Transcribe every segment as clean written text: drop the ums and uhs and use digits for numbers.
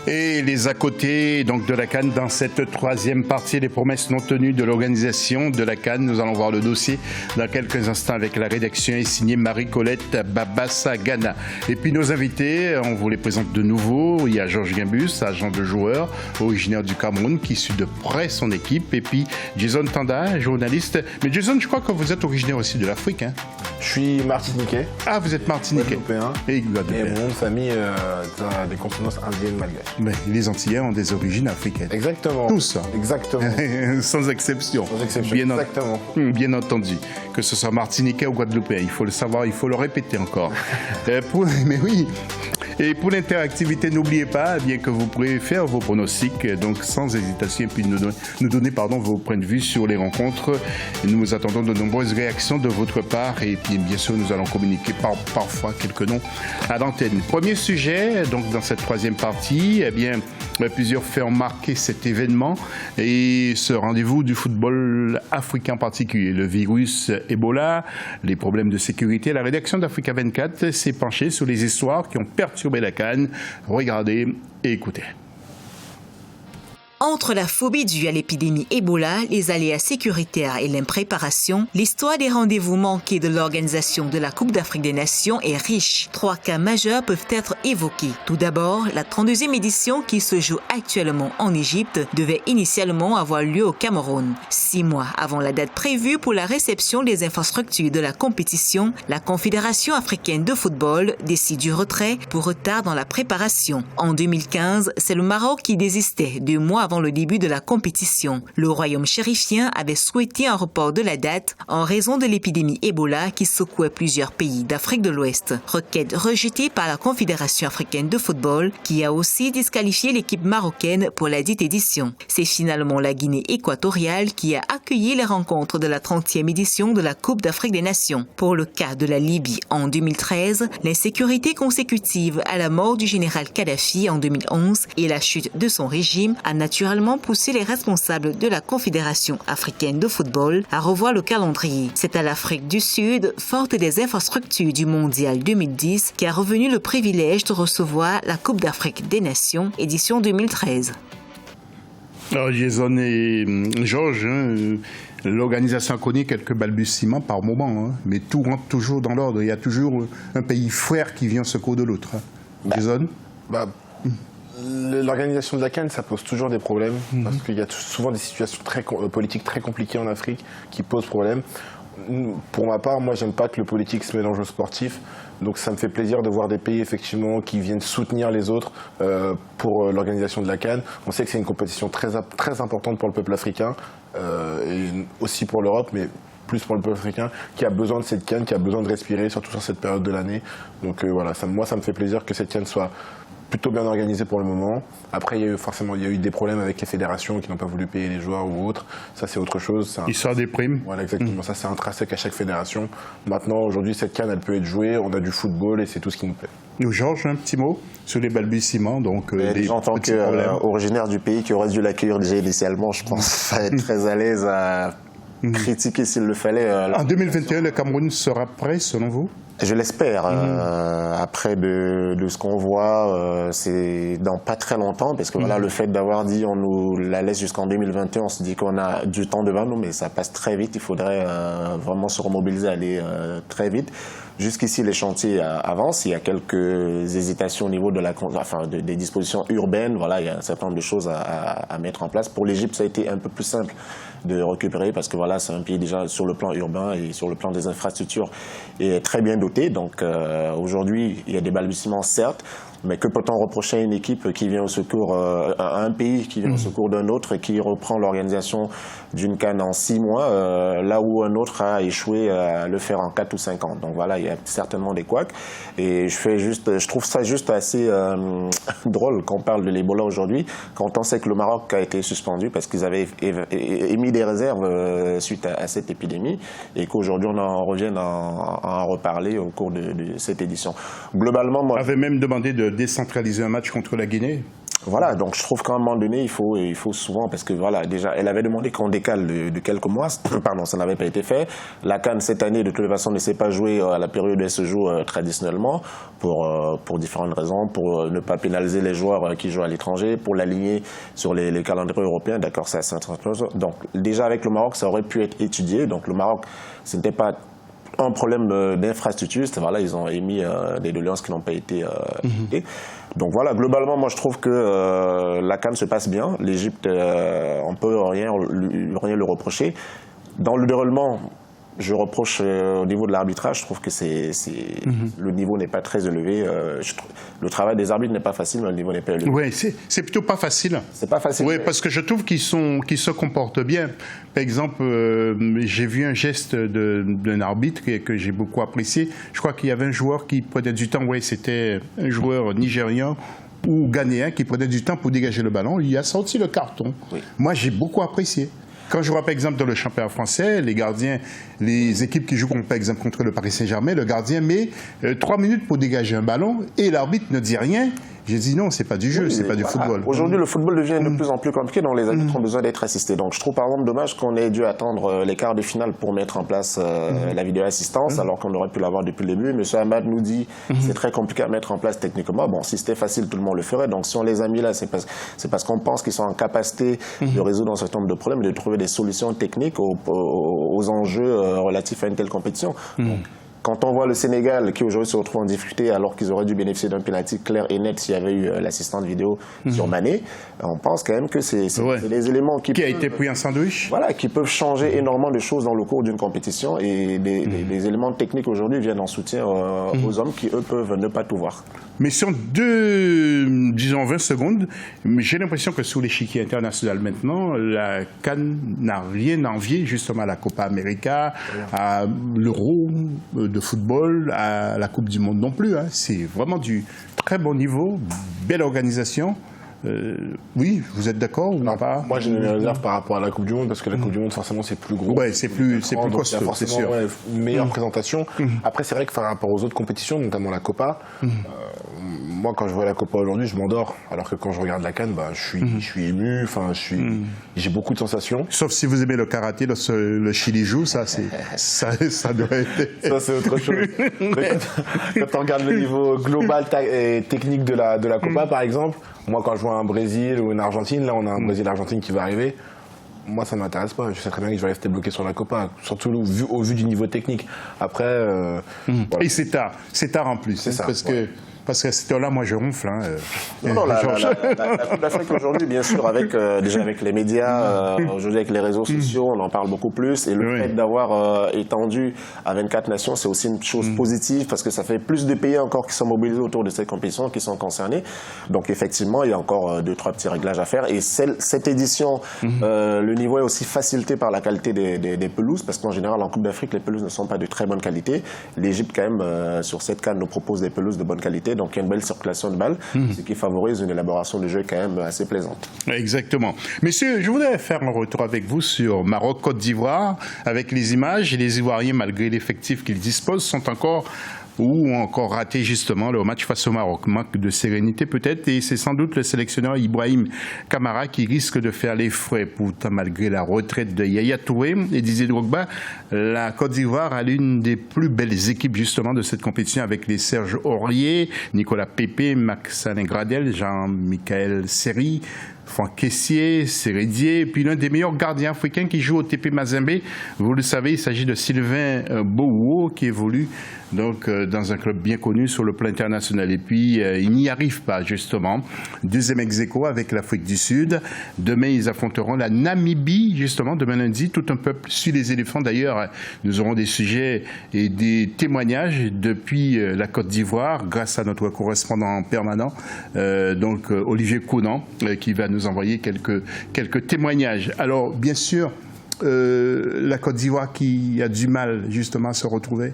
Et les à côté donc, de la CAN dans cette troisième partie, les promesses non tenues de l'organisation de la CAN. Nous allons voir le dossier dans quelques instants avec la rédaction et signé Marie-Colette Babassa-Gana. Et puis nos invités, on vous les présente de nouveau. Il y a Georges Guimbus, agent de joueur, originaire du Cameroun, qui suit de près son équipe. Et puis Jason Tanda, journaliste. Mais Jason, je crois que vous êtes originaire aussi de l'Afrique. Hein? Je suis martiniquais. Ah, vous êtes martiniquais. Et mon nom de famille a des consonances indiennes malgaches. Mais les Antillais ont des origines africaines. Exactement. Tous. Exactement. Sans exception. Sans exception. Exactement. Bien entendu. Que ce soit martiniquais ou guadeloupéen, il faut le savoir, il faut le répéter encore. Mais oui. Et pour l'interactivité, n'oubliez pas bien que vous pourrez faire vos pronostics, donc sans hésitation, et puis nous donner vos points de vue sur les rencontres. Et nous attendons de nombreuses réactions de votre part et puis bien sûr nous allons communiquer parfois quelques noms à l'antenne. Premier sujet, donc dans cette troisième partie, eh bien plusieurs faits ont marqué cet événement et ce rendez-vous du football africain en particulier. Le virus Ebola, les problèmes de sécurité. La rédaction d'Africa 24 s'est penchée sur les histoires qui ont perturbé la CAN. Regardez et écoutez. Entre la phobie due à l'épidémie Ebola, les aléas sécuritaires et l'impréparation, l'histoire des rendez-vous manqués de l'organisation de la Coupe d'Afrique des Nations est riche. 3 cas majeurs peuvent être évoqués. Tout d'abord, la 32e édition qui se joue actuellement en Égypte devait initialement avoir lieu au Cameroun. 6 mois avant la date prévue pour la réception des infrastructures de la compétition, la Confédération africaine de football décide du retrait pour retard dans la préparation. En 2015, c'est le Maroc qui désistait 2 mois avant le début de la compétition. Le royaume chérifien avait souhaité un report de la date en raison de l'épidémie Ebola qui secouait plusieurs pays d'Afrique de l'Ouest. Requête rejetée par la Confédération africaine de football qui a aussi disqualifié l'équipe marocaine pour la dite édition. C'est finalement la Guinée équatoriale qui a accueilli les rencontres de la 30e édition de la Coupe d'Afrique des Nations. Pour le cas de la Libye en 2013, l'insécurité consécutive à la mort du général Kadhafi en 2011 et la chute de son régime a naturellement poussé les responsables de la Confédération africaine de football à revoir le calendrier. C'est à l'Afrique du Sud, forte des infrastructures du Mondial 2010, qui a revenu le privilège de recevoir la Coupe d'Afrique des Nations, édition 2013. Alors, Jason et Georges, l'organisation a connu quelques balbutiements par moment, mais tout rentre toujours dans l'ordre. Il y a toujours un pays frère qui vient au secours de l'autre. Jason L'organisation de la CAN, ça pose toujours des problèmes, parce qu'il y a souvent des situations politiques très compliquées en Afrique qui posent problème. Pour ma part, moi, j'aime pas que le politique se mélange au sportif, donc ça me fait plaisir de voir des pays, effectivement, qui viennent soutenir les autres pour l'organisation de la CAN. On sait que c'est une compétition très importante pour le peuple africain, et aussi pour l'Europe, mais plus pour le peuple africain, qui a besoin de cette CAN, qui a besoin de respirer, surtout sur cette période de l'année. Donc voilà, moi, ça me fait plaisir que cette CAN soit plutôt bien organisé pour le moment. Après, il y a eu des problèmes avec les fédérations qui n'ont pas voulu payer les joueurs ou autres. Ça, c'est autre chose. Histoire des primes. Voilà, exactement. Ça, c'est intrinsèque à chaque fédération. Maintenant, aujourd'hui, cette CAN, elle peut être jouée. On a du football et c'est tout ce qui nous plaît. Nous, Georges, un petit mot sur les balbutiements. Donc, en tant qu'originaire du pays qui aurait dû l'accueillir déjà initialement, je pense être très à l'aise à critiquer s'il le fallait. En 2021, le Cameroun sera prêt, selon vous ? Je l'espère. Après de ce qu'on voit, c'est dans pas très longtemps, parce que voilà, le fait d'avoir dit on nous la laisse jusqu'en 2021, on se dit qu'on a du temps devant nous, mais ça passe très vite. Il faudrait vraiment se remobiliser, aller très vite. Jusqu'ici, les chantiers avancent. Il y a quelques hésitations au niveau de des dispositions urbaines. Voilà, il y a un certain nombre de choses à mettre en place. Pour l'Égypte, ça a été un peu plus simple de récupérer parce que voilà, c'est un pays déjà sur le plan urbain et sur le plan des infrastructures est très bien doté. Donc aujourd'hui, il y a des balbutiements certes, mais que peut-on reprocher à une équipe qui vient au secours, à un pays qui vient au secours d'un autre et qui reprend l'organisation d'une CAN en 6 mois, là où un autre a échoué à le faire en 4 ou 5 ans. Donc voilà, il y a certainement des couacs. Et je trouve ça juste assez drôle qu'on parle de l'Ebola aujourd'hui, quand on sait que le Maroc a été suspendu parce qu'ils avaient émis des réserves suite à cette épidémie et qu'aujourd'hui on en revient à en reparler au cours de cette édition. Globalement, moi... avait même demandé de décentraliser un match contre la Guinée. Voilà, donc je trouve qu'à un moment donné, il faut souvent, parce que voilà, déjà, elle avait demandé qu'on décale de quelques mois, pardon, ça n'avait pas été fait. La CAN cette année, de toute façon, ne s'est pas jouée à la période où elle se joue traditionnellement, pour différentes raisons, pour ne pas pénaliser les joueurs qui jouent à l'étranger, pour l'aligner sur les calendriers européens, d'accord, ça c'est une chose. Donc déjà avec le Maroc, ça aurait pu être étudié, donc le Maroc, ce n'était pas un problème d'infrastructure, voilà, ils ont émis des doléances qui n'ont pas été écoutées. Donc voilà, globalement, moi je trouve que la CAN se passe bien. L'Égypte, on peut rien le reprocher. Dans le déroulement, je reproche au niveau de l'arbitrage, je trouve que le niveau n'est pas très élevé. Le travail des arbitres n'est pas facile, mais le niveau n'est pas élevé. Oui, c'est plutôt pas facile. C'est pas facile. Oui, parce que je trouve qu'ils se comportent bien. Par exemple, j'ai vu un geste d'un arbitre que j'ai beaucoup apprécié. Je crois qu'il y avait un joueur qui prenait du temps. Oui, c'était un joueur nigérian ou ghanéen qui prenait du temps pour dégager le ballon. Il a sorti le carton. Oui. Moi, j'ai beaucoup apprécié. Quand je vois par exemple dans le championnat français, les gardiens, les équipes qui jouent par exemple contre le Paris Saint-Germain, le gardien met 3 minutes pour dégager un ballon et l'arbitre ne dit rien. J'ai dit non, c'est pas du jeu, c'est pas du football. Aujourd'hui, le football devient de plus en plus compliqué, donc les arbitres ont besoin d'être assistés. Donc je trouve par exemple dommage qu'on ait dû attendre les quarts de finale pour mettre en place la vidéo-assistance, alors qu'on aurait pu l'avoir depuis le début. Monsieur Ahmad nous dit c'est très compliqué à mettre en place techniquement. Bon, si c'était facile, tout le monde le ferait. Donc si on les a mis là, c'est parce qu'on pense qu'ils sont en capacité de résoudre un certain nombre de problèmes et de trouver des solutions techniques aux enjeux relatifs à une telle compétition. Donc, quand on voit le Sénégal qui aujourd'hui se retrouve en difficulté alors qu'ils auraient dû bénéficier d'un penalty clair et net s'il y avait eu l'assistante vidéo sur Mané, on pense quand même que c'est des éléments qui a été pris en sandwich. Voilà, qui peuvent changer énormément de choses dans le cours d'une compétition et des éléments techniques aujourd'hui viennent en soutien aux hommes qui eux peuvent ne pas tout voir. Mais sur 20 secondes, j'ai l'impression que sous l'échiquier international maintenant, la CAN n'a rien à envier justement à la Copa América, à l'Euro de football, à la Coupe du Monde non plus. Hein. C'est vraiment du très bon niveau, belle organisation. Oui, vous êtes d'accord ou pas? Moi, j'ai une réserve par rapport à la Coupe du Monde parce que la Coupe du Monde, forcément, c'est plus gros. Ouais, c'est plus costaud, c'est sûr. Une meilleure présentation. Après, c'est vrai que par rapport aux autres compétitions, notamment la Copa, moi, quand je vois la Copa aujourd'hui, je m'endors. Alors que quand je regarde la CAN, je suis ému. Enfin, j'ai beaucoup de sensations. Sauf si vous aimez le karaté, le Chili joue, ça doit être. Ça, c'est autre chose. Quand on regarde le niveau global et technique de la Copa, par exemple, moi, quand je vois un Brésil ou une Argentine, là, on a un Brésil-Argentine qui va arriver. Moi, ça ne m'intéresse pas. Je sais très bien que je vais rester bloqué sur la Copa, surtout au vu du niveau technique. Après. Voilà. Et c'est tard en plus. C'est ça. Parce qu'à cette heure-là, moi, je ronfle. Hein. Non, la Coupe d'Afrique aujourd'hui, bien sûr, déjà avec les médias, aujourd'hui avec les réseaux sociaux, on en parle beaucoup plus. Et le fait d'avoir étendu à 24 nations, c'est aussi une chose positive parce que ça fait plus de pays encore qui sont mobilisés autour de cette compétition, qui sont concernés. Donc, effectivement, il y a encore 2-3 petits réglages à faire. Et cette édition, le niveau est aussi facilité par la qualité des pelouses parce qu'en général, en Coupe d'Afrique, les pelouses ne sont pas de très bonne qualité. L'Égypte, quand même, sur cette CAN, nous propose des pelouses de bonne qualité. Donc, il y a une belle circulation de balles, ce qui favorise une élaboration de jeu quand même assez plaisante. Exactement. Messieurs, je voudrais faire un retour avec vous sur Maroc-Côte d'Ivoire, avec les images. Et les Ivoiriens, malgré l'effectif qu'ils disposent, sont encore raté justement le match face au Maroc. Manque de sérénité peut-être, et c'est sans doute le sélectionneur Ibrahim Kamara qui risque de faire les frais. Pourtant, malgré la retraite de Yaya Touré et Didier Drogba, la Côte d'Ivoire a l'une des plus belles équipes justement de cette compétition avec les Serge Aurier, Nicolas Pepe, Max Gradel, Jean-Michel Seri, Franck Kessié, Sérédier, et puis l'un des meilleurs gardiens africains qui joue au TP Mazembe. Vous le savez, il s'agit de Sylvain Bouwo qui évolue donc dans un club bien connu sur le plan international. Et puis, il n'y arrive pas, justement. Deuxième ex-aequo avec l'Afrique du Sud. Demain, ils affronteront la Namibie, justement, demain lundi. Tout un peuple suit les éléphants. D'ailleurs, nous aurons des sujets et des témoignages depuis la Côte d'Ivoire, grâce à notre correspondant permanent, donc Olivier Conan, qui va nous envoyer quelques témoignages. Alors, bien sûr, la Côte d'Ivoire qui a du mal, justement, à se retrouver.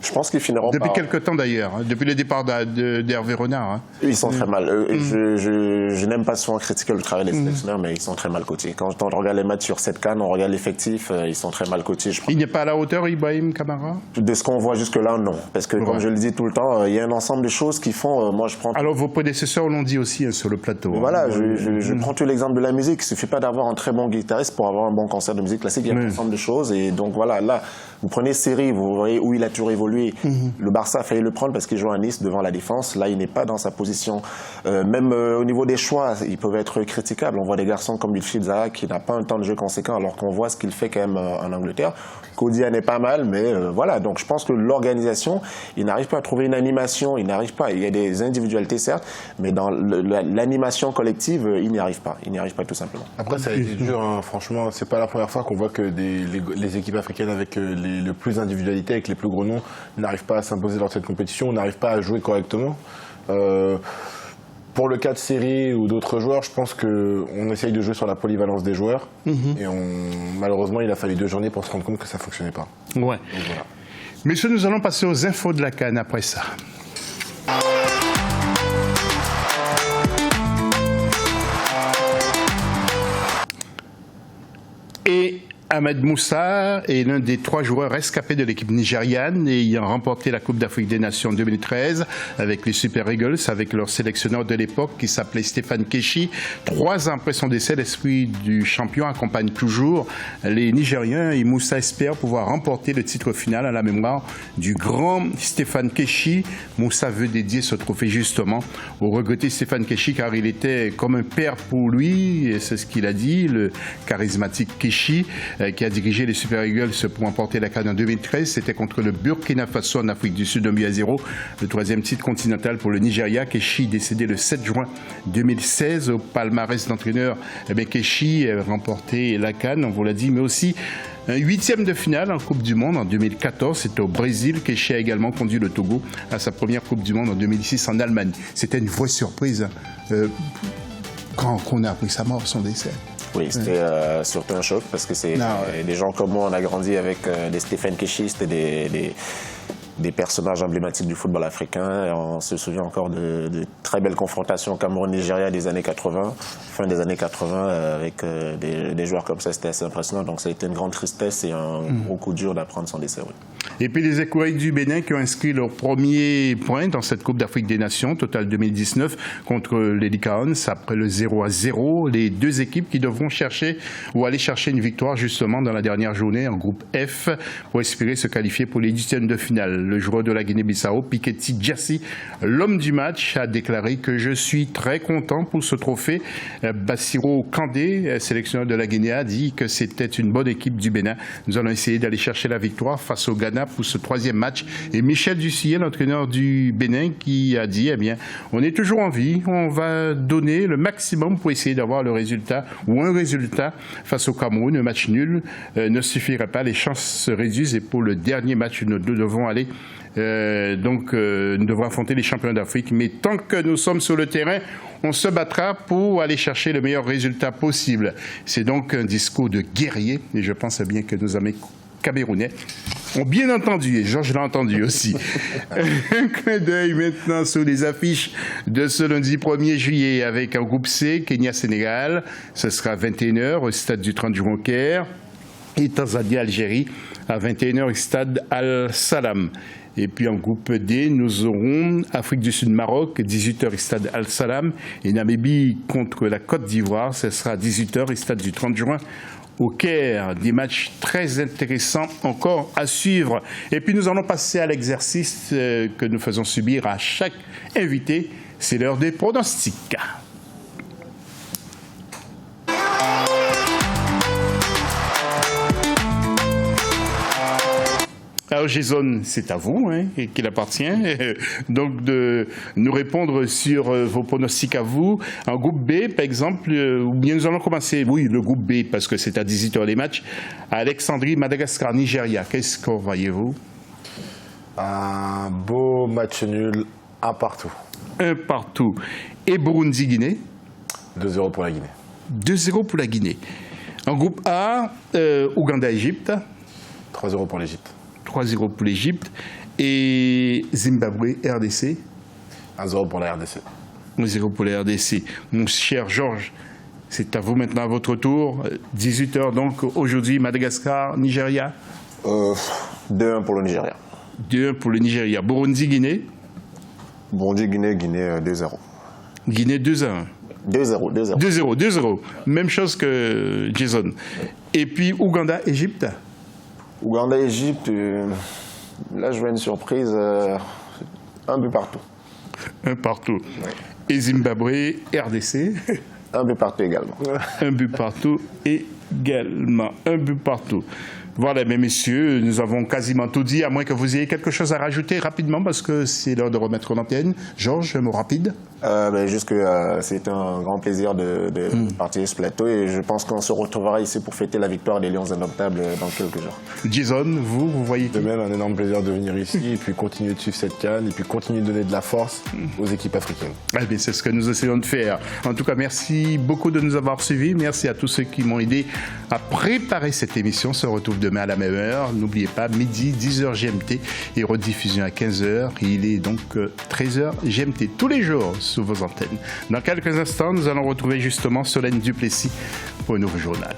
Je pense qu'ils finiront Depuis par... quelque temps d'ailleurs, hein, depuis le départ d'Hervé Renard. Hein. Ils sont très mal. Je n'aime pas souvent critiquer le travail des sélectionneurs, mais ils sont très mal coachés. Quand on regarde les matchs sur cette CAN, on regarde l'effectif, ils sont très mal coachés. Il n'est pas à la hauteur, Ibrahim Kamara? De ce qu'on voit jusque-là, non. Parce que, comme je le dis tout le temps, il y a un ensemble de choses qui font... moi, je prends... Alors, vos prédécesseurs l'ont dit aussi hein, sur le plateau. Voilà, je prends tout l'exemple de la musique. Il ne suffit pas d'avoir un très bon guitariste pour avoir un bon concert de musique classique. Il y a un ensemble de choses. Et donc, voilà, là, vous prenez Seri, vous voyez où il a toujours évolué. Le Barça a failli le prendre parce qu'il joue à Nice devant la défense. Là, il n'est pas dans sa position. Même au niveau des choix, ils peuvent être critiquables. On voit des garçons comme Wilfried Zaha qui n'a pas un temps de jeu conséquent alors qu'on voit ce qu'il fait quand même en Angleterre. Kodian est pas mal, mais voilà. Donc je pense que l'organisation, il n'arrive pas à trouver une animation, il n'arrive pas. Il y a des individualités certes, mais dans l'animation collective, il n'y arrive pas. Il n'y arrive pas tout simplement. Après, ça a été dur, hein. Franchement, c'est pas la première fois qu'on voit que les équipes africaines avec le plus d'individualité, avec les plus gros noms, n'arrivent pas à s'imposer dans cette compétition, n'arrivent pas à jouer correctement. Pour le cas de Seri ou d'autres joueurs, je pense qu'on essaye de jouer sur la polyvalence des joueurs. Et malheureusement, il a fallu 2 journées pour se rendre compte que ça ne fonctionnait pas. Ouais. Donc, voilà. Messieurs, nous allons passer aux infos de la CAN après ça. Et Ahmed Moussa est l'un des 3 joueurs rescapés de l'équipe nigériane ayant remporté la Coupe d'Afrique des Nations 2013 avec les Super Eagles, avec leur sélectionneur de l'époque qui s'appelait Stéphane Keshi. 3 ans après son décès, l'esprit du champion accompagne toujours les Nigériens et Moussa espère pouvoir remporter le titre final à la mémoire du grand Stéphane Keshi. Moussa veut dédier ce trophée justement au regretté Stéphane Keshi car il était comme un père pour lui, et c'est ce qu'il a dit, le charismatique Keshi qui a dirigé les Super Eagles pour remporter la CAN en 2013. C'était contre le Burkina Faso en Afrique du Sud, 1-0. Le 3e titre continental pour le Nigeria. Keshi, décédé le 7 juin 2016 au palmarès d'entraîneur. Keshi a remporté la CAN, on vous l'a dit, mais aussi un 8e de finale en Coupe du Monde en 2014. C'était au Brésil. Keshi a également conduit le Togo à sa première Coupe du Monde en 2006 en Allemagne. C'était une vraie surprise quand on a appris sa mort, son décès. Oui, c'était surtout un choc parce que c'est des gens comme moi, on a grandi avec des Stéphane Keshi, c'était des personnages emblématiques du football africain. Et on se souvient encore de très belles confrontations au Cameroun-Nigeria des années 80, fin des années 80, avec des joueurs comme ça, c'était assez impressionnant. Donc ça a été une grande tristesse et un gros coup dur d'apprendre son décès. Oui. Et puis les Écureuils du Bénin qui ont inscrit leur premier point dans cette Coupe d'Afrique des Nations, Total 2019, contre les Licaons, après le 0-0. Les 2 équipes qui devront aller chercher une victoire justement dans la dernière journée en groupe F pour espérer se qualifier pour les 8e de finale. Le joueur de la Guinée-Bissau, Piketty Djassi, l'homme du match, a déclaré que je suis très content pour ce trophée. Bassirou Kandé, sélectionneur de la Guinée, a dit que c'était une bonne équipe du Bénin. Nous allons essayer d'aller chercher la victoire face au Ghana pour ce 3e match. Et Michel Dussillet, l'entraîneur du Bénin, qui a dit, eh bien, on est toujours en vie, on va donner le maximum pour essayer d'avoir le résultat ou un résultat face au Cameroun. Un match nul ne suffirait pas, les chances se réduisent et pour le dernier match, nous devons aller nous devrons affronter les champions d'Afrique. Mais tant que nous sommes sur le terrain, on se battra pour aller chercher le meilleur résultat possible. C'est donc un discours de guerrier et je pense bien que nos amis camerounais ont bien entendu, et Georges l'a entendu aussi. Un clin d'œil maintenant sur les affiches de ce lundi 1er juillet avec un groupe C, Kenya-Sénégal. Ce sera à 21h au stade du 30 juin au Caire. Et Tanzanie-Algérie à 21h au stade Al-Salam. Et puis en groupe D, nous aurons Afrique du Sud-Maroc, 18h au stade Al-Salam. Et Namibie contre la Côte d'Ivoire, ce sera à 18h au stade du 30 juin au Caire. Des matchs très intéressants encore à suivre. Et puis nous allons passer à l'exercice que nous faisons subir à chaque invité. C'est l'heure des pronostics. Alors Jason, c'est à vous et qu'il appartient donc de nous répondre sur vos pronostics à vous. En groupe B, par exemple, ou bien nous allons commencer, oui, le groupe B, parce que c'est à 18h les matchs. Alexandrie, Madagascar, Nigeria, qu'est-ce que voyez-vous? Un beau match nul, 1 partout. 1 partout. Et Burundi, Guinée? 2-0 pour la Guinée. 2-0 pour la Guinée. En groupe A, Ouganda, Égypte? 3-0 pour l'Égypte. 3-0 pour l'Égypte. Et Zimbabwe, RDC. 1-0 pour la RDC. 1-0 pour la RDC. Mon cher Georges, c'est à vous maintenant à votre tour. 18h donc aujourd'hui, Madagascar, Nigeria. 2-1 pour le Nigeria. 2-1 pour le Nigeria. Burundi, Guinée. Burundi, Guinée, 2-0. Guinée 2-1. 2-0. 2-0. Même chose que Jason. Et puis Ouganda, Égypte. Ouganda, Égypte, là je vois une surprise, 1 but partout. 1 partout. Ouais. Et Zimbabwe, RDC. 1 but partout également. 1 but partout également. 1 but partout. Voilà, mes messieurs, nous avons quasiment tout dit, à moins que vous ayez quelque chose à rajouter rapidement, parce que c'est l'heure de remettre l'antenne. Georges, un mot rapide. Juste que c'est un grand plaisir de partager ce plateau et je pense qu'on se retrouvera ici pour fêter la victoire des Lions Indomptables dans quelques jours. Jason, vous voyez De même, un énorme plaisir de venir ici et puis continuer de suivre cette CAN et puis continuer de donner de la force aux équipes africaines. Eh bien, c'est ce que nous essayons de faire. En tout cas, merci beaucoup de nous avoir suivis. Merci à tous ceux qui m'ont aidé à préparer cette émission. On se retrouve demain à la même heure. N'oubliez pas, midi, 10h GMT et rediffusion à 15h. Il est donc 13h GMT tous les jours sous vos antennes. Dans quelques instants, nous allons retrouver justement Solène Duplessis pour un nouveau journal.